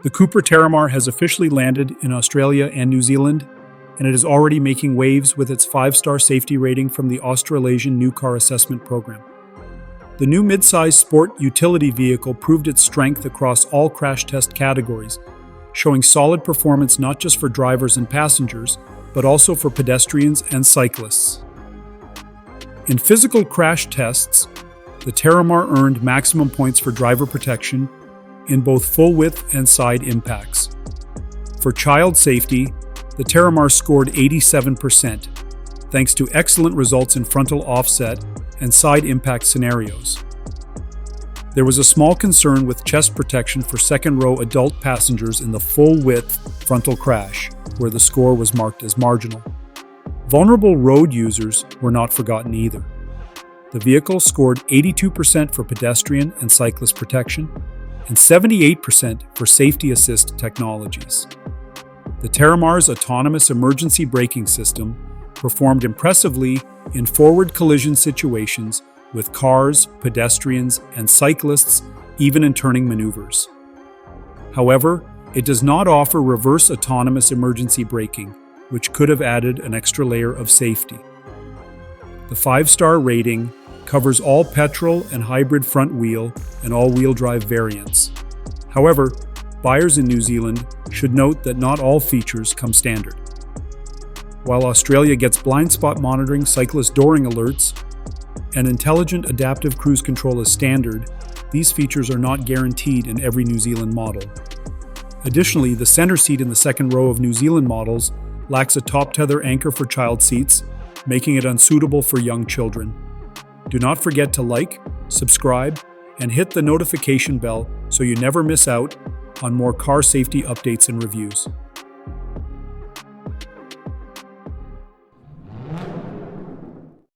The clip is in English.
The Cupra Terramar has officially landed in Australia and New Zealand, and it is already making waves with its 5-star safety rating from the Australasian New Car Assessment Program. The new mid-size sport utility vehicle proved its strength across all crash test categories, showing solid performance not just for drivers and passengers, but also for pedestrians and cyclists. In physical crash tests, the Terramar earned maximum points for driver protection in both full-width and side impacts. For child safety, the Terramar scored 87%, thanks to excellent results in frontal offset and side impact scenarios. There was a small concern with chest protection for second-row adult passengers in the full-width frontal crash, where the score was marked as marginal. Vulnerable road users were not forgotten either. The vehicle scored 82% for pedestrian and cyclist protection, and 78% for safety assist technologies. The Terramar's autonomous emergency braking system performed impressively in forward collision situations with cars, pedestrians, and cyclists, even in turning maneuvers. However, it does not offer reverse autonomous emergency braking, which could have added an extra layer of safety. The 5-star rating covers all petrol and hybrid front wheel and all-wheel drive variants. However, buyers in New Zealand should note that not all features come standard. While Australia gets blind spot monitoring, cyclist dooring alerts, and intelligent adaptive cruise control as standard, these features are not guaranteed in every New Zealand model. Additionally, the center seat in the second row of New Zealand models lacks a top tether anchor for child seats, making it unsuitable for young children. Do not forget to like, subscribe, and hit the notification bell so you never miss out on more car safety updates and reviews.